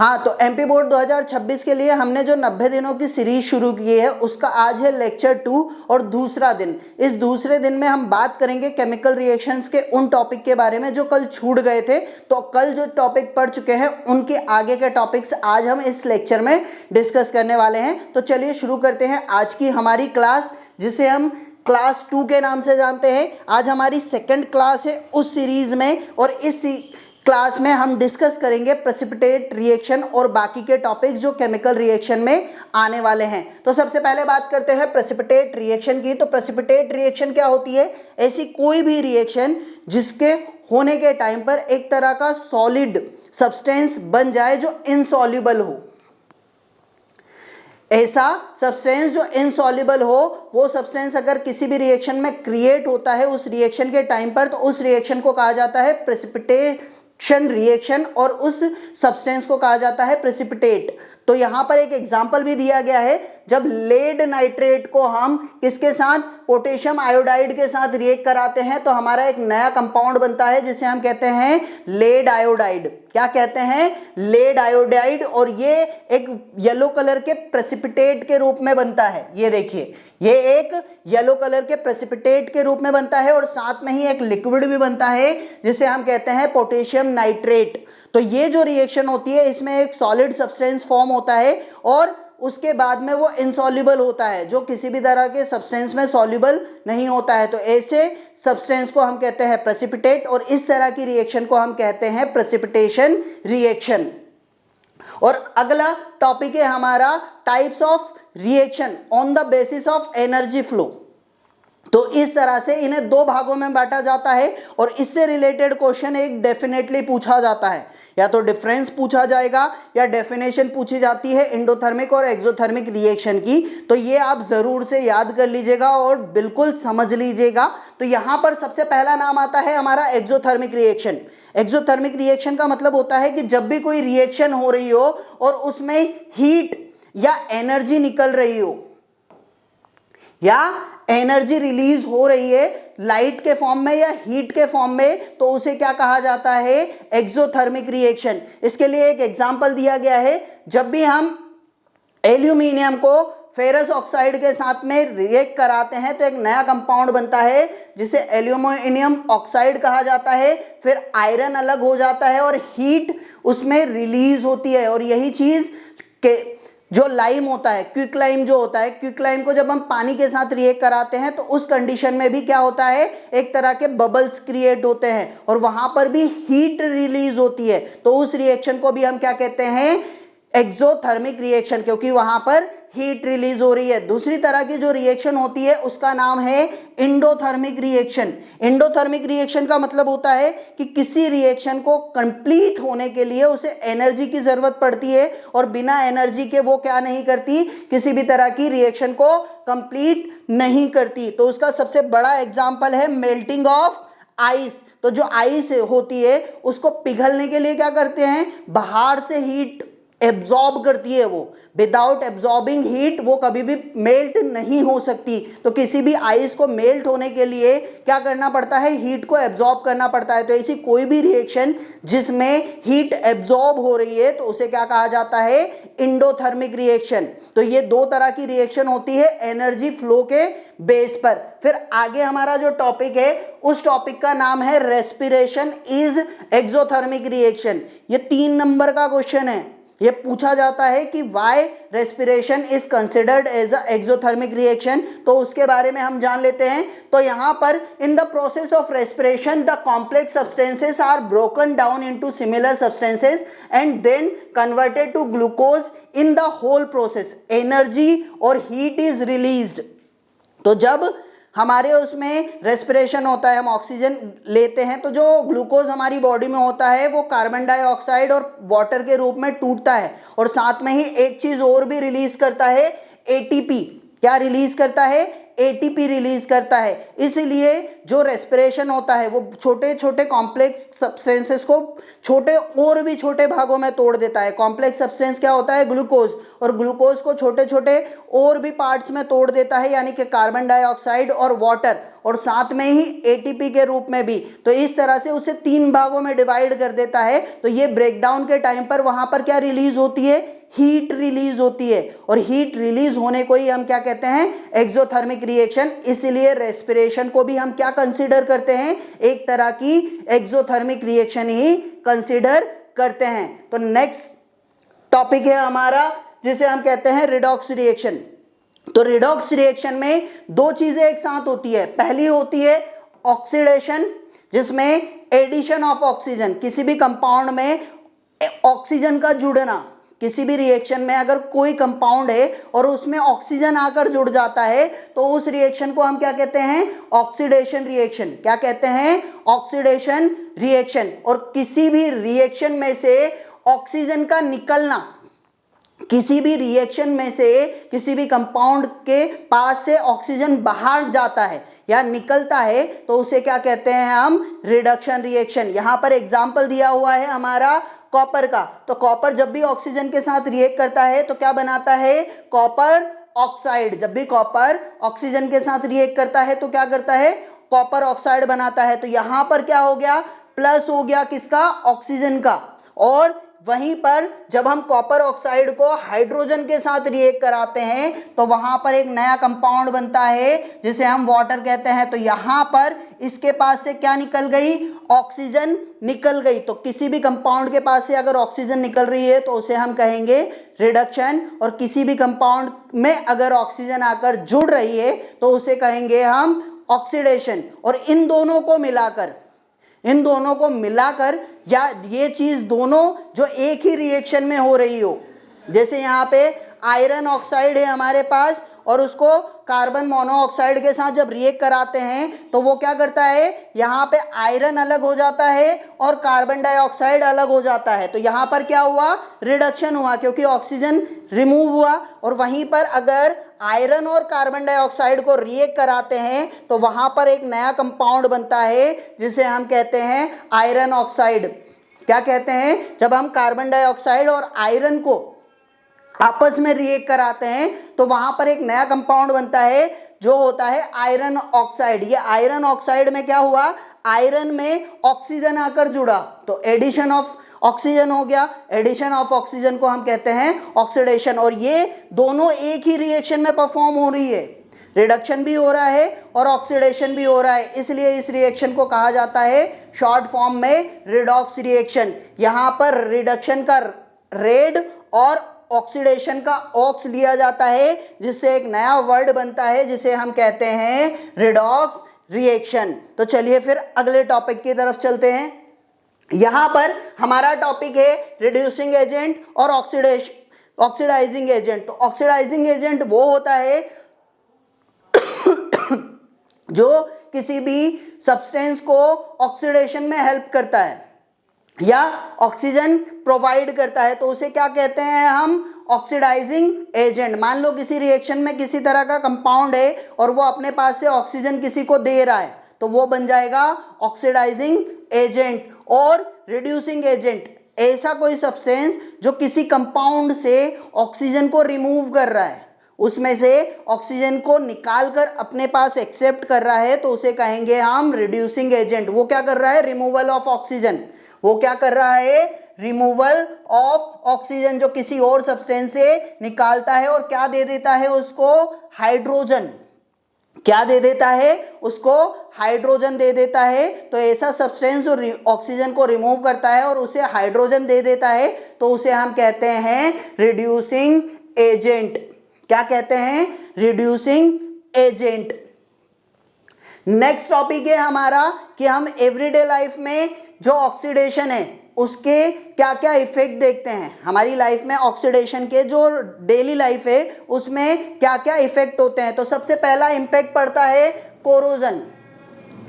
हाँ, तो MP board 2026 के लिए हमने जो 90 दिनों की सीरीज शुरू की है उसका आज है लेक्चर 2 और दूसरा दिन। इस दूसरे दिन में हम बात करेंगे केमिकल रिएक्शंस के उन टॉपिक के बारे में जो कल छूट गए थे। तो कल जो टॉपिक पढ़ चुके हैं उनके आगे के टॉपिक्स आज हम इस लेक्चर में डिस्कस करने वाले हैं। तो चलिए शुरू करते हैं आज की हमारी क्लास, जिसे हम क्लास 2 के नाम से जानते हैं। आज हमारी सेकेंड क्लास है उस सीरीज में, और इस क्लास में हम डिस्कस करेंगे प्रेसिपिटेट रिएक्शन और बाकी के टॉपिक्स जो केमिकल रिएक्शन में आने वाले हैं। तो सबसे पहले बात करते हैं प्रेसिपिटेट रिएक्शन की। तो प्रेसिपिटेट रिएक्शन क्या होती है? ऐसी कोई भी रिएक्शन जिसके होने के टाइम पर एक तरह का सॉलिड सब्सटेंस बन जाए जो इनसॉल्युबल हो। ऐसा सब्सटेंस जो इनसॉल्युबल हो, वो सब्सटेंस अगर किसी भी रिएक्शन में क्रिएट होता है उस रिएक्शन के टाइम पर, तो उस रिएक्शन को कहा जाता है प्रेसिपिटेशन रिएक्शन, और उस सब्सटेंस को कहा जाता है प्रेसिपिटेट। तो यहाँ पर एक एग्जाम्पल भी दिया गया है, जब लेड नाइट्रेट को हम किसके साथ, पोटेशियम आयोडाइड के साथ रिएक्ट कराते हैं तो हमारा एक नया कंपाउंड बनता है जिसे हम कहते हैं लेड आयोडाइड। क्या कहते हैं? Lead iodide. और ये एक येलो कलर के प्रेसिपिटेट के रूप में बनता है। ये देखिए, ये एक येलो कलर के प्रेसिपिटेट के रूप में बनता है, और साथ में ही एक लिक्विड भी बनता है जिसे हम कहते हैं पोटेशियम नाइट्रेट। तो ये जो रिएक्शन होती है इसमें एक सॉलिड सब्सटेंस फॉर्म होता है, और उसके बाद में वो इनसॉल्युबल होता है, जो किसी भी तरह के सब्सटेंस में सॉल्युबल नहीं होता है। तो ऐसे सब्सटेंस को हम कहते हैं प्रेसिपिटेट, और इस तरह की रिएक्शन को हम कहते हैं प्रेसिपिटेशन रिएक्शन। और अगला टॉपिक है हमारा types of reaction on the basis of energy flow. तो इस तरह से इन्हें दो भागों में बांटा जाता है, और इससे रिलेटेड क्वेश्चन एक डेफिनेटली पूछा जाता है। या तो डिफरेंस पूछा जाएगा या डेफिनेशन पूछी जाती है एंडोथर्मिक और एक्सोथर्मिक रिएक्शन की। तो ये आप जरूर से याद कर लीजिएगा और बिल्कुल समझ लीजिएगा। तो यहाँ पर सबसे पहला नाम आता है हमारा एक्सोथर्मिक रिएक्शन। एक्सोथर्मिक रिएक्शन का मतलब होता है कि जब भी कोई रिएक्शन हो रही हो और उसमें हीट या एनर्जी निकल रही हो या एनर्जी रिलीज हो रही है लाइट के फॉर्म में या हीट के फॉर्म में, तो उसे क्या कहा जाता है? Exothermic reaction. इसके लिए एक एग्जांपल दिया गया है, जब भी हम एल्यूमिनियम को फेरस ऑक्साइड के साथ में रिएक्ट कराते हैं तो एक नया कंपाउंड बनता है जिसे एल्यूमिनियम ऑक्साइड कहा जाता है। फिर आयरन अलग हो जाता है और हीट उसमें रिलीज होती है। और यही चीज के जो लाइम होता है, क्विक लाइम जो होता है, क्विक लाइम को जब हम पानी के साथ रिएक्ट कराते हैं तो उस कंडीशन में भी क्या होता है? एक तरह के बबल्स क्रिएट होते हैं और वहां पर भी हीट रिलीज होती है। तो उस रिएक्शन को भी हम क्या कहते हैं? एक्सोथर्मिक रिएक्शन, क्योंकि वहां पर हीट रिलीज हो रही है। दूसरी तरह की जो रिएक्शन होती है उसका नाम है एंडोथर्मिक रिएक्शन। एंडोथर्मिक रिएक्शन का मतलब होता है कि किसी रिएक्शन को कंप्लीट होने के लिए उसे एनर्जी की जरूरत पड़ती है, और बिना एनर्जी के वो क्या नहीं करती? किसी भी तरह की रिएक्शन को कंप्लीट नहीं करती। तो उसका सबसे बड़ा एग्जाम्पल है मेल्टिंग ऑफ आइस। तो जो आइस होती है उसको पिघलने के लिए क्या करते हैं? बाहर से हीट एब्जॉर्ब करती है। वो विदाउट एब्जॉर्बिंग हीट वो कभी भी मेल्ट नहीं हो सकती। तो किसी भी आइस को मेल्ट होने के लिए क्या करना पड़ता है? हीट को एब्जॉर्ब करना पड़ता है। तो ऐसी कोई भी रिएक्शन जिसमें हीट एब्जॉर्ब हो रही है तो उसे क्या कहा जाता है? Endothermic reaction. तो ये दो तरह की रिएक्शन होती है एनर्जी फ्लो के बेस पर। फिर आगे हमारा जो टॉपिक है उस टॉपिक का नाम है रेस्पिरेशन इज एक्सोथर्मिक रिएक्शन। ये 3 नंबर का क्वेश्चन है। ये पूछा जाता है कि why respiration is considered as a exothermic reaction. तो उसके बारे में हम जान लेते हैं। तो यहाँ पर in the process of respiration the complex substances are broken down into similar substances and then converted to glucose in the whole process. Energy और हीट इज रिलीज्ड। तो जब हमारे उसमें रेस्पिरेशन होता है, हम ऑक्सीजन लेते हैं, तो जो ग्लूकोज हमारी बॉडी में होता है वो कार्बन डाइऑक्साइड और वाटर के रूप में टूटता है, और साथ में ही एक चीज और भी रिलीज करता है, एटीपी। क्या रिलीज करता है? एटीपी रिलीज करता है। इसलिए जो रेस्पिरेशन होता है वो छोटे छोटे कॉम्प्लेक्स सब्सटेंसेस को छोटे और भी छोटे भागों में तोड़ देता है। कॉम्प्लेक्स सब्सटेंस क्या होता है? ग्लूकोज। और ग्लूकोज को छोटे छोटे और भी पार्ट्स में तोड़ देता है, यानी कि कार्बन डाइऑक्साइड और वाटर, और साथ में ही एटीपी के रूप में भी। तो इस तरह से उसे 3 भागों में डिवाइड कर देता है। तो ये ब्रेकडाउन के टाइम पर वहां पर क्या रिलीज होती है, हीट रिलीज होती है, और हीट रिलीज होने को ही हम क्या कहते हैं, एक्सोथर्मिक रिएक्शन। इसलिए रेस्पिरेशन को भी हम क्या कंसीडर करते हैं, एक तरह की एक्सोथर्मिक रिएक्शन ही कंसीडर करते हैं। तो नेक्स्ट टॉपिक है हमारा जिसे हम कहते हैं रिडॉक्स रिएक्शन। तो रिडॉक्स रिएक्शन में 2 चीजें एक साथ होती है। पहली होती है ऑक्सीडेशन, जिसमें एडिशन ऑफ ऑक्सीजन, किसी भी कंपाउंड में ऑक्सीजन का जुड़ना। किसी भी रिएक्शन में अगर कोई कंपाउंड है और उसमें ऑक्सीजन आकर जुड़ जाता है तो उस रिएक्शन को हम क्या कहते हैं, ऑक्सीडेशन रिएक्शन। क्या कहते हैं, ऑक्सीडेशन रिएक्शन। और किसी भी रिएक्शन में से ऑक्सीजन का निकलना, किसी भी रिएक्शन में से किसी भी कंपाउंड के पास से ऑक्सीजन बाहर जाता है या निकलता है तो उसे क्या कहते हैं हम, रिडक्शन रिएक्शन। यहां पर एग्जांपल दिया हुआ है हमारा कॉपर का। तो कॉपर जब भी ऑक्सीजन के साथ रिएक्ट करता है तो क्या बनाता है, कॉपर ऑक्साइड। जब भी कॉपर ऑक्सीजन के साथ रिएक्ट करता है तो क्या करता है, कॉपर ऑक्साइड बनाता है। तो यहां पर क्या हो गया, प्लस हो गया किसका, ऑक्सीजन का। और वहीं पर जब हम कॉपर ऑक्साइड को हाइड्रोजन के साथ रिएक्ट कराते हैं तो वहां पर एक नया कंपाउंड बनता है जिसे हम वाटर कहते हैं। तो यहां पर इसके पास से क्या निकल गई, ऑक्सीजन निकल गई। तो किसी भी कंपाउंड के पास से अगर ऑक्सीजन निकल रही है तो उसे हम कहेंगे रिडक्शन, और किसी भी कंपाउंड में अगर ऑक्सीजन आकर जुड़ रही है तो उसे कहेंगे हम ऑक्सीडेशन। और इन दोनों को मिलाकर या ये चीज दोनों जो एक ही रिएक्शन में हो रही हो, जैसे यहाँ पे आयरन ऑक्साइड है हमारे पास और उसको कार्बन मोनोऑक्साइड के साथ जब रिएक्ट कराते हैं तो वो क्या करता है, यहाँ पे आयरन अलग हो जाता है और कार्बन डाइऑक्साइड अलग हो जाता है। तो यहाँ पर क्या हुआ, रिडक्शन हुआ क्योंकि ऑक्सीजन रिमूव हुआ। और वहीं पर अगर आयरन और कार्बन डाइऑक्साइड को रिएक्ट कराते हैं तो वहां पर एक नया कंपाउंड बनता है जिसे हम कहते हैं आयरन ऑक्साइड। क्या कहते हैं, जब हम कार्बन डाइऑक्साइड और आयरन को आपस में रिएक्ट कराते हैं तो वहां पर एक नया कंपाउंड बनता है जो होता है आयरन ऑक्साइड। ये आयरन ऑक्साइड में क्या हुआ, आयरन में ऑक्सीजन आकर जुड़ा तो एडिशन ऑफ ऑक्सीजन हो गया। एडिशन ऑफ ऑक्सीजन को हम कहते हैं ऑक्सीडेशन। और ये दोनों एक ही रिएक्शन में परफॉर्म हो रही है, रिडक्शन भी हो रहा है और ऑक्सीडेशन भी हो रहा है। इसलिए इस रिएक्शन को कहा जाता है शॉर्ट फॉर्म में रिडॉक्स रिएक्शन। यहाँ पर रिडक्शन का रेड और ऑक्सीडेशन का ऑक्स लिया जाता है जिससे एक नया वर्ड बनता है जिसे हम कहते हैं रिडॉक्स रिएक्शन। तो चलिए फिर अगले टॉपिक की तरफ चलते हैं। यहां पर हमारा टॉपिक है रिड्यूसिंग एजेंट और ऑक्सीडाइजिंग एजेंट। तो ऑक्सीडाइजिंग एजेंट वो होता है जो किसी भी सब्सटेंस को ऑक्सीडेशन में हेल्प करता है या ऑक्सीजन प्रोवाइड करता है, तो उसे क्या कहते हैं हम, ऑक्सीडाइजिंग एजेंट। मान लो किसी रिएक्शन में किसी तरह का कंपाउंड है और वो अपने पास से ऑक्सीजन किसी को दे रहा है तो वो बन जाएगा ऑक्सीडाइजिंग एजेंट। और रिड्यूसिंग एजेंट ऐसा कोई सब्सटेंस जो किसी कंपाउंड से ऑक्सीजन को रिमूव कर रहा है, उसमें से ऑक्सीजन को निकालकर अपने पास एक्सेप्ट कर रहा है, तो उसे कहेंगे हम रिड्यूसिंग एजेंट। वो क्या कर रहा है, रिमूवल ऑफ ऑक्सीजन। वो क्या कर रहा है, रिमूवल ऑफ ऑक्सीजन जो किसी और सब्सटेंस से निकालता है और क्या दे देता है उसको, हाइड्रोजन। क्या दे देता है उसको, हाइड्रोजन दे देता है। तो ऐसा सब्सटेंस जो ऑक्सीजन को रिमूव करता है और उसे हाइड्रोजन दे देता है तो उसे हम कहते हैं रिड्यूसिंग एजेंट। क्या कहते हैं, रिड्यूसिंग एजेंट। नेक्स्ट टॉपिक है हमारा कि हम एवरीडे लाइफ में जो ऑक्सीडेशन है उसके क्या क्या इफेक्ट देखते हैं। हमारी लाइफ में ऑक्सीडेशन के जो डेली लाइफ है उसमें क्या क्या इफेक्ट होते हैं। तो सबसे पहला इम्पैक्ट पड़ता है कोरोजन।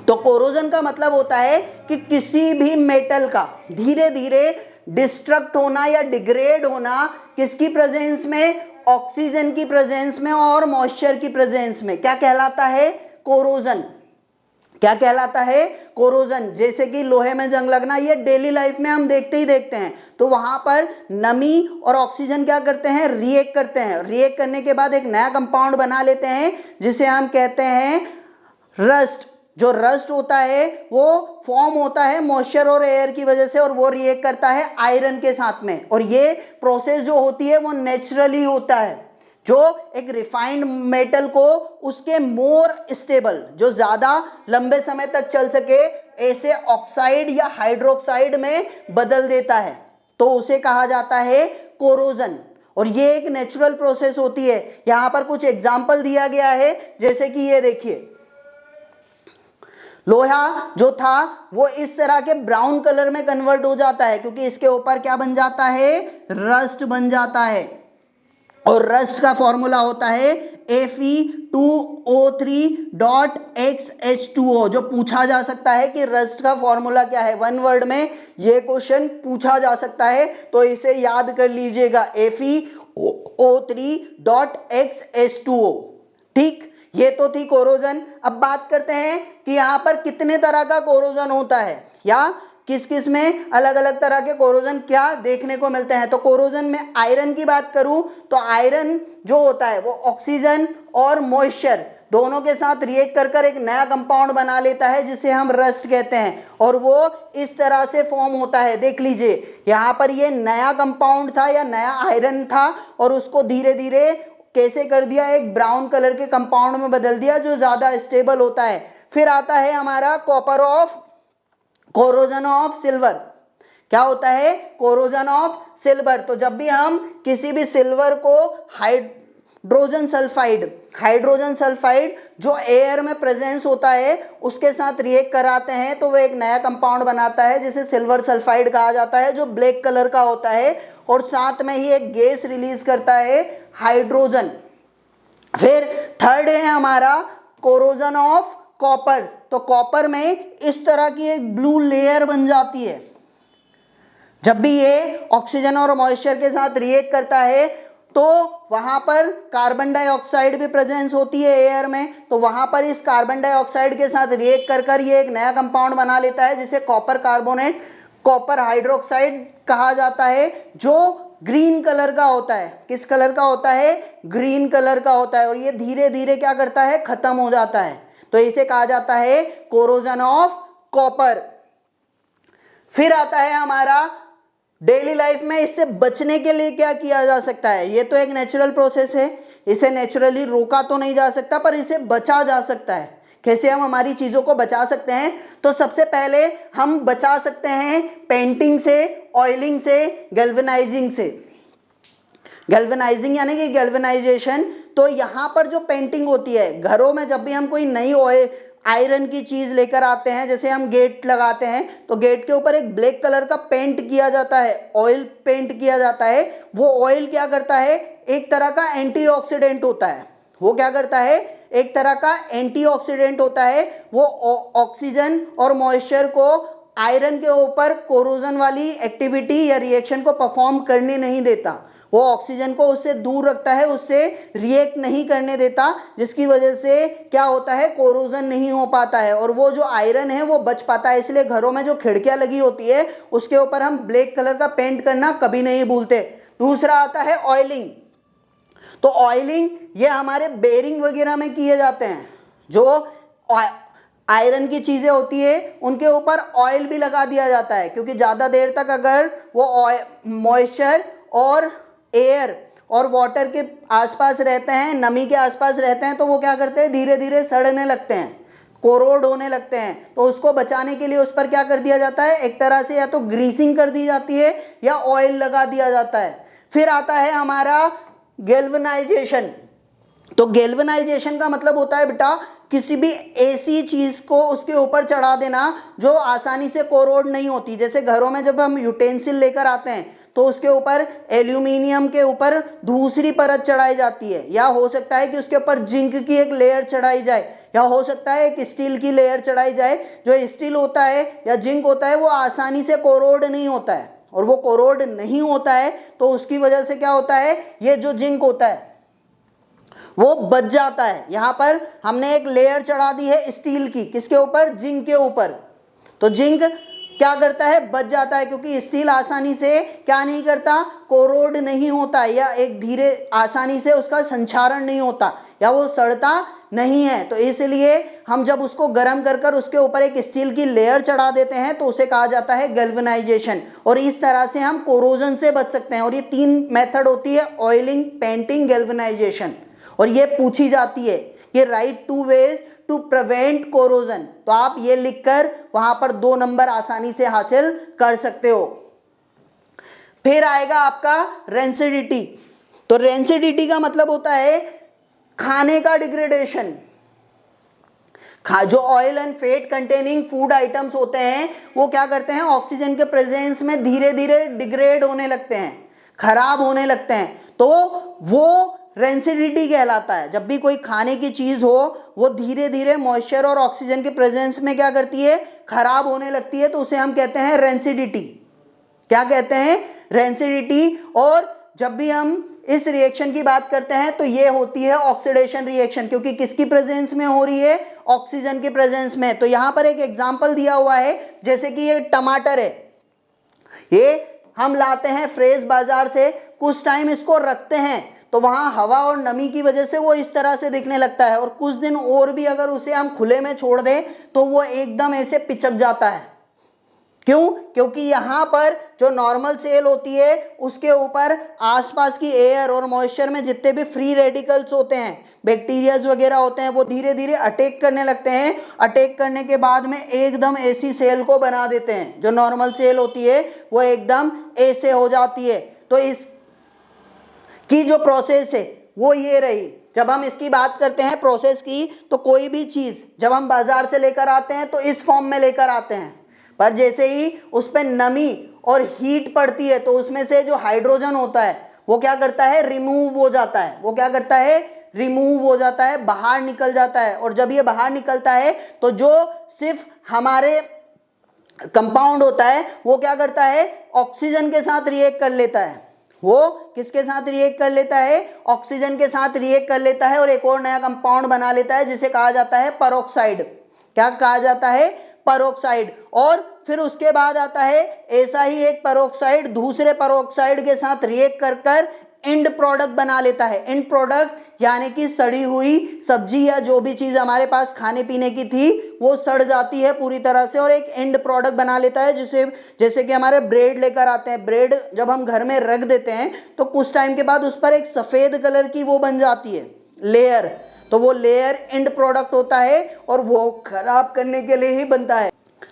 तो कोरोजन का मतलब होता है कि किसी भी मेटल का धीरे धीरे डिस्ट्रक्ट होना या डिग्रेड होना, किसकी प्रेजेंस में, ऑक्सीजन की प्रेजेंस में और मॉइस्चर की प्रेजेंस में। क्या कहलाता है, कोरोजन। क्या कहलाता है? कोरोजन। जैसे कि लोहे में जंग लगना, ये डेली लाइफ में हम देखते ही देखते हैं। तो वहां पर नमी और ऑक्सीजन क्या करते हैं? रिएक्ट करते हैं। रिएक्ट करने के बाद एक नया कंपाउंड बना लेते हैं जिसे हम कहते हैं रस्ट। जो रस्ट होता है वो फॉर्म होता है मॉइस्चर और एयर की वजह से, और वो रिएक्ट करता है आयरन के साथ में। और ये प्रोसेस जो होती है वो नेचुरली होता है। जो एक रिफाइंड मेटल को उसके मोर स्टेबल, जो ज्यादा लंबे समय तक चल सके, ऐसे ऑक्साइड या हाइड्रोक्साइड में बदल देता है, तो उसे कहा जाता है कोरोजन। और ये एक नेचुरल प्रोसेस होती है। यहां पर कुछ एग्जाम्पल दिया गया है, जैसे कि ये देखिए, लोहा जो था वो इस तरह के ब्राउन कलर में कन्वर्ट हो जाता है, क्योंकि इसके ऊपर क्या बन जाता है? रस्ट बन जाता है। और रस्ट का फॉर्मूला होता है Fe2O3.XH2O। जो पूछा जा सकता है कि रस्ट का फॉर्मूला क्या है, वन वर्ड में ये क्वेश्चन पूछा जा सकता है, तो इसे याद कर लीजिएगा, Fe2O3.XH2O। ठीक, ये तो थी कोरोजन। अब बात करते हैं कि यहां पर कितने तरह का कोरोजन होता है, या किस किस में अलग अलग तरह के कोरोजन क्या देखने को मिलते हैं। तो कोरोजन में आयरन की बात करूं तो आयरन जो होता है वो ऑक्सीजन और मॉइस्चर दोनों के साथ रिएक्ट कर कर एक नया कंपाउंड बना लेता है जिसे हम रस्ट कहते हैं, और वो इस तरह से फॉर्म होता है। देख लीजिए, यहाँ पर ये नया कंपाउंड था या नया आयरन था, और उसको धीरे धीरे कैसे कर दिया, एक ब्राउन कलर के कंपाउंड में बदल दिया जो ज्यादा स्टेबल होता है। फिर आता है हमारा कोरोजन ऑफ सिल्वर। क्या होता है? Corrosion of silver. तो जब भी हम किसी भी सिल्वर को हाइड्रोजन सल्फाइड जो एयर में प्रेजेंस होता है उसके साथ रिएक्ट कराते हैं, तो वो एक नया कंपाउंड बनाता है जिसे सिल्वर सल्फाइड कहा जाता है, जो ब्लैक कलर का होता है, और साथ में ही एक गैस रिलीज करता है, हाइड्रोजन। फिर थर्ड है हमारा कोरोजन ऑफ कॉपर। तो कॉपर में इस तरह की एक ब्लू लेयर बन जाती है। जब भी ये ऑक्सीजन और मॉइस्चर के साथ रिएक्ट करता है तो वहां पर कार्बन डाइऑक्साइड भी प्रेजेंस होती है एयर में, तो वहां पर इस कार्बन डाइऑक्साइड के साथ रिएक्ट कर कर ये एक नया कंपाउंड बना लेता है जिसे कॉपर कार्बोनेट, कॉपर हाइड्रोक्साइड कहा जाता है, जो ग्रीन कलर का होता है। किस कलर का होता है? ग्रीन कलर का होता है। और ये धीरे धीरे क्या करता है? खत्म हो जाता है, तो इसे कहा जाता है कोरोजन ऑफ कॉपर। फिर आता है हमारा डेली लाइफ में इससे बचने के लिए क्या किया जा सकता है। ये तो एक नेचुरल प्रोसेस है, इसे नेचुरली रोका तो नहीं जा सकता, पर इसे बचा जा सकता है। कैसे हम हमारी चीजों को बचा सकते हैं? तो सबसे पहले हम बचा सकते हैं पेंटिंग से, ऑयलिंग से, गैल्वेनाइजिंग से। गैल्वेनाइजिंग यानी कि गैल्वेनाइजेशन। तो यहाँ पर जो पेंटिंग होती है, घरों में जब भी हम कोई नई आयरन की चीज लेकर आते हैं, जैसे हम गेट लगाते हैं तो गेट के ऊपर एक ब्लैक कलर का पेंट किया जाता है, ऑयल पेंट किया जाता है। वो ऑयल क्या करता है? एक तरह का एंटीऑक्सीडेंट होता है। वो क्या करता है? एक तरह का एंटीऑक्सीडेंट होता है। वो ऑक्सीजन और मॉइस्चर को आयरन के ऊपर कोरोजन वाली एक्टिविटी या रिएक्शन को परफॉर्म करने नहीं देता। वो ऑक्सीजन को उससे दूर रखता है, उससे रिएक्ट नहीं करने देता, जिसकी वजह से क्या होता है? कोरोजन नहीं हो पाता है, और वो जो आयरन है वो बच पाता है। इसलिए घरों में जो खिड़कियां लगी होती है उसके ऊपर हम ब्लैक कलर का पेंट करना कभी नहीं भूलते। दूसरा आता है ऑयलिंग। तो ऑयलिंग ये हमारे बेरिंग वगैरह में किए जाते हैं। जो आयरन की चीजें होती है उनके ऊपर ऑयल भी लगा दिया जाता है, क्योंकि ज्यादा देर तक अगर वो मॉइस्चर और एयर और वाटर के आसपास रहते हैं, नमी के आसपास रहते हैं, तो वो क्या करते हैं? धीरे धीरे सड़ने लगते हैं, कोरोड होने लगते हैं। तो उसको बचाने के लिए उस पर क्या कर दिया जाता है? एक तरह से या तो ग्रीसिंग कर दी जाती है या ऑयल लगा दिया जाता है। फिर आता है हमारा गैल्वेनाइजेशन। तो गैल्वेनाइजेशन का मतलब होता है बेटा किसी भी ऐसी चीज को उसके ऊपर चढ़ा देना जो आसानी से कोरोड नहीं होती। जैसे घरों में जब हम यूटेंसिल लेकर आते हैं तो उसके ऊपर एल्यूमिनियम के ऊपर दूसरी परत चढ़ाई जाती है, या हो सकता है कि उसके ऊपर जिंक की एक लेयर चढ़ाई जाए, या हो सकता है एक स्टील की लेयर चढ़ाई जाए। जो स्टील होता है या जिंक होता है वो आसानी से कोरोड नहीं होता है, और वो कोरोड नहीं होता है तो उसकी वजह से क्या होता है? ये जो जिंक होता है वो बच जाता है। यहाँ पर हमने एक लेयर चढ़ा दी है स्टील की, किसके ऊपर, जिंक के ऊपर। तो जिंक क्या करता है, बच जाता है, क्योंकि स्टील आसानी से क्या नहीं करता, कोरोड नहीं होता, या एक धीरे आसानी से उसका संक्षारण नहीं होता, या वो सड़ता नहीं है। तो इसलिए हम जब उसको गर्म कर कर उसके ऊपर एक स्टील की लेयर चढ़ा देते हैं तो उसे कहा जाता है गैल्वेनाइजेशन, और इस तरह से हम कोरोजन से बच सकते हैं। और ये 3 मेथड होती है, ऑयलिंग, पेंटिंग, गैल्वेनाइजेशन, और ये पूछी जाती है, ये write 2 ways to prevent corrosion. तो आप ये लिखकर वहां पर 2 नंबर आसानी से हासिल कर सकते हो। फिर आएगा आपका रेंसिडिटी। तो रेंसिडिटी का मतलब होता है खाने का डिग्रेडेशन। जो oil and fat containing food items होते हैं वो क्या करते हैं, ऑक्सीजन के प्रेजेंस में धीरे धीरे डिग्रेड होने लगते हैं, खराब होने लगते हैं, तो वो रेंसिडिटी कहलाता है। जब भी कोई खाने की चीज हो वो धीरे धीरे मॉइस्चर और ऑक्सीजन के प्रेजेंस में क्या करती है, खराब होने लगती है, तो उसे हम कहते हैं रेंसिडिटी। क्या कहते हैं, रेंसिडिटी। और जब भी हम इस रिएक्शन की बात करते हैं तो ये होती है ऑक्सीडेशन रिएक्शन, क्योंकि किसकी प्रेजेंस में हो रही है, ऑक्सीजन के प्रेजेंस में। तो यहां पर एक एग्जांपल दिया हुआ है, जैसे कि ये टमाटर है, ये हम लाते हैं फ्रेश बाजार से, कुछ टाइम इसको रखते हैं तो वहां हवा और नमी की वजह से वो इस तरह से दिखने लगता है, और कुछ दिन और भी अगर उसे हम खुले में छोड़ दें तो वो एकदम ऐसे पिचक जाता है। क्यों, क्योंकि यहाँ पर जो नॉर्मल सेल होती है उसके ऊपर आसपास की एयर और मॉइस्चर में जितने भी फ्री रेडिकल्स होते हैं, बैक्टीरियाज वगैरह होते हैं, वो धीरे धीरे अटैक करने लगते हैं। अटैक करने के बाद में एकदम ऐसी सेल को बना देते हैं, जो नॉर्मल सेल होती है वो एकदम ऐसे हो जाती है। तो इस की जो प्रोसेस है वो ये रही। जब हम इसकी बात करते हैं प्रोसेस की, तो कोई भी चीज जब हम बाजार से लेकर आते हैं तो इस फॉर्म में लेकर आते हैं, पर जैसे ही उस पर नमी और हीट पड़ती है तो उसमें से जो हाइड्रोजन होता है वो क्या करता है, रिमूव हो जाता है। वो क्या करता है, रिमूव हो जाता है, बाहर निकल जाता है। और जब ये बाहर निकलता है तो जो सिर्फ हमारे कंपाउंड होता है वो क्या करता है, ऑक्सीजन के साथ रिएक्ट कर लेता है। वो किसके साथ रिएक्ट कर लेता है, ऑक्सीजन के साथ रिएक्ट कर लेता है, और एक और नया कंपाउंड बना लेता है जिसे कहा जाता है पेरोक्साइड। क्या कहा जाता है, पेरोक्साइड। और फिर उसके बाद आता है ऐसा ही एक पेरोक्साइड दूसरे पेरोक्साइड के साथ रिएक्ट कर कर एंड प्रोडक्ट बना लेता है। एंड प्रोडक्ट यानी कि सड़ी हुई सब्जी या जो भी चीज हमारे पास खाने पीने की थी वो सड़ जाती है पूरी तरह से, और एक एंड प्रोडक्ट बना लेता है, जिसे जैसे कि हमारे ब्रेड लेकर आते हैं। ब्रेड जब हम घर में रख देते हैं तो कुछ टाइम के बाद उस पर एक सफेद कलर की वो बन जाती है लेयर, तो वो लेयर एंड प्रोडक्ट होता है और वो खराब करने के लिए ही बनता है।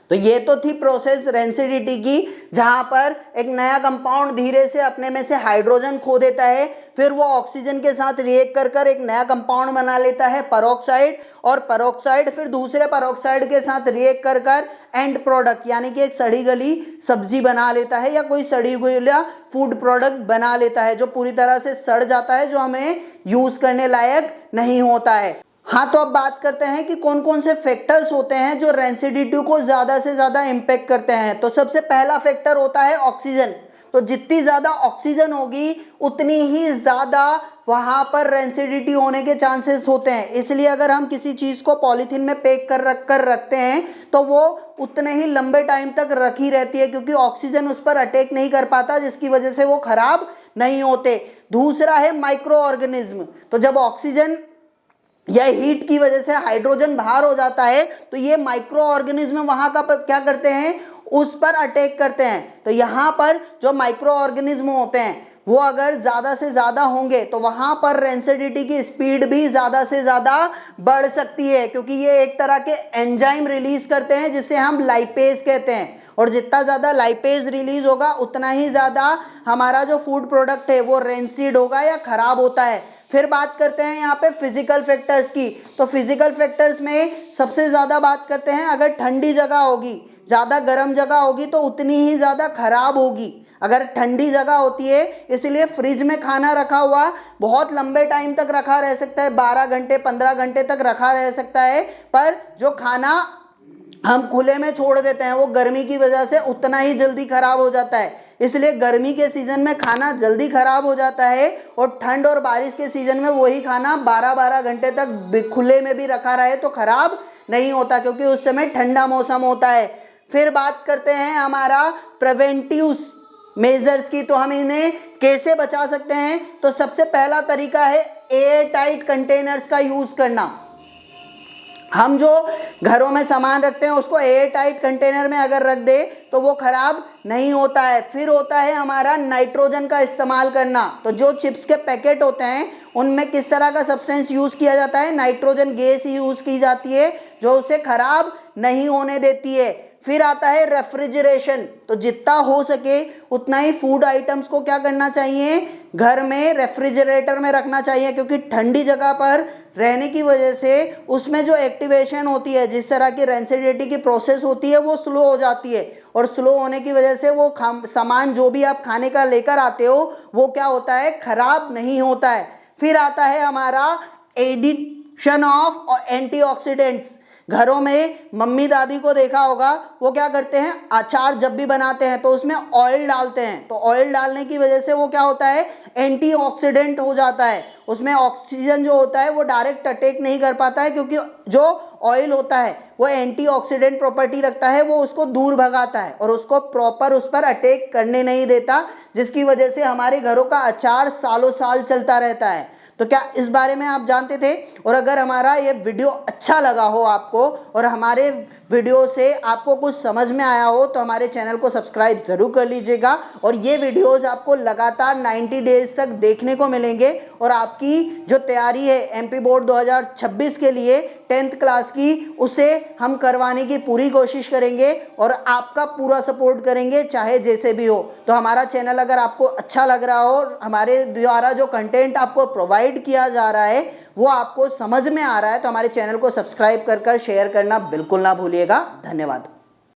तो ये तो थी प्रोसेस रेंसिडिटी की, जहां पर एक नया कंपाउंड धीरे से अपने में से हाइड्रोजन खो देता है, फिर वो ऑक्सीजन के साथ रिएक्ट कर कर एक नया कंपाउंड बना लेता है पेरोक्साइड, और पेरोक्साइड फिर दूसरे पेरोक्साइड के साथ रिएक्ट कर कर एंड प्रोडक्ट यानी कि एक सड़ी गली सब्जी बना लेता है, या कोई सड़ी गला फूड प्रोडक्ट बना लेता है जो पूरी तरह से सड़ जाता है, जो हमें यूज करने लायक नहीं होता है। हाँ, तो अब बात करते हैं कि कौन कौन से फैक्टर्स होते हैं जो रेंसिडिटी को ज़्यादा से ज़्यादा इम्पैक्ट करते हैं। तो सबसे पहला फैक्टर होता है ऑक्सीजन। तो जितनी ज़्यादा ऑक्सीजन होगी उतनी ही ज़्यादा वहाँ पर रेंसिडिटी होने के चांसेस होते हैं। इसलिए अगर हम किसी चीज़ को पॉलीथीन में पैक कर रखते हैं तो वो उतने ही लंबे टाइम तक रखी रहती है, क्योंकि ऑक्सीजन उस पर अटैक नहीं कर पाता, जिसकी वजह से वो खराब नहीं होते। दूसरा है माइक्रो ऑर्गेनिज्म। तो जब ऑक्सीजन या हीट की वजह से हाइड्रोजन बाहर हो जाता है तो ये माइक्रो ऑर्गेनिज्म वहां का क्या करते हैं, उस पर अटैक करते हैं। तो यहाँ पर जो माइक्रो ऑर्गेनिज्म होते हैं वो अगर ज़्यादा से ज़्यादा होंगे तो वहाँ पर रेंसिडिटी की स्पीड भी ज़्यादा से ज़्यादा बढ़ सकती है, क्योंकि ये एक तरह के एंजाइम रिलीज करते हैं जिसे हम लाइपेज कहते हैं, और जितना ज़्यादा लाइपेज रिलीज होगा उतना ही ज़्यादा हमारा जो फूड प्रोडक्ट है वो रेंसिड होगा या ख़राब होता है। फिर बात करते हैं यहाँ पे फिजिकल फैक्टर्स की। तो फिजिकल फैक्टर्स में सबसे ज़्यादा बात करते हैं, अगर ठंडी जगह होगी, ज़्यादा गर्म जगह होगी तो उतनी ही ज़्यादा खराब होगी। अगर ठंडी जगह होती है, इसलिए फ्रिज में खाना रखा हुआ बहुत लंबे टाइम तक रखा रह सकता है, 12 घंटे 15 घंटे तक रखा रह सकता है, पर जो खाना हम खुले में छोड़ देते हैं वो गर्मी की वजह से उतना ही जल्दी खराब हो जाता है। इसलिए गर्मी के सीजन में खाना जल्दी खराब हो जाता है और ठंड और बारिश के सीजन में वही खाना 12-12 घंटे तक खुले में भी रखा रहे तो खराब नहीं होता, क्योंकि उस समय ठंडा मौसम होता है। फिर बात करते हैं हमारा प्रिवेंटिव मेजर्स की, तो हम इन्हें कैसे बचा सकते हैं। तो सबसे पहला तरीका है एयर टाइट कंटेनर्स का यूज करना। हम जो घरों में सामान रखते हैं उसको एयर टाइट कंटेनर में अगर रख दे तो वो खराब नहीं होता है। फिर होता है हमारा नाइट्रोजन का इस्तेमाल करना। तो जो चिप्स के पैकेट होते हैं उनमें किस तरह का सब्सटेंस यूज किया जाता है, नाइट्रोजन गैस यूज की जाती है जो उसे खराब नहीं होने देती है। फिर आता है रेफ्रिजरेशन। तो जितना हो सके उतना ही फूड आइटम्स को क्या करना चाहिए, घर में रेफ्रिजरेटर में रखना चाहिए, क्योंकि ठंडी जगह पर रहने की वजह से उसमें जो एक्टिवेशन होती है, जिस तरह की रेंसिडिटी की प्रोसेस होती है वो स्लो हो जाती है, और स्लो होने की वजह से वो सामान जो भी आप खाने का लेकर आते हो वो क्या होता है, खराब नहीं होता है। फिर आता है हमारा एडिशन ऑफ एंटीऑक्सीडेंट्स। घरों में मम्मी दादी को देखा होगा वो क्या करते हैं, अचार जब भी बनाते हैं तो उसमें ऑयल डालते हैं। तो ऑयल डालने की वजह से वो क्या होता है, एंटीऑक्सीडेंट हो जाता है। उसमें ऑक्सीजन जो होता है वो डायरेक्ट अटैक नहीं कर पाता है, क्योंकि जो ऑयल होता है वो एंटीऑक्सीडेंट प्रॉपर्टी रखता है, वो उसको दूर भगाता है और उसको प्रॉपर उस पर अटैक करने नहीं देता, जिसकी वजह से हमारे घरों का अचार सालों साल चलता रहता है। तो क्या इस बारे में आप जानते थे? और अगर हमारा ये वीडियो अच्छा लगा हो आपको और हमारे वीडियो से आपको कुछ समझ में आया हो तो हमारे चैनल को सब्सक्राइब ज़रूर कर लीजिएगा। और ये वीडियोस आपको लगातार 90 डेज तक देखने को मिलेंगे। और आपकी जो तैयारी है एमपी बोर्ड 2026 के लिए 10th क्लास की, उसे हम करवाने की पूरी कोशिश करेंगे और आपका पूरा सपोर्ट करेंगे, चाहे जैसे भी हो। तो हमारा चैनल अगर आपको अच्छा लग रहा हो और हमारे द्वारा जो कंटेंट आपको प्रोवाइड किया जा रहा है वो आपको समझ में आ रहा है, तो हमारे चैनल को सब्सक्राइब कर शेयर करना बिल्कुल ना भूलिएगा। धन्यवाद।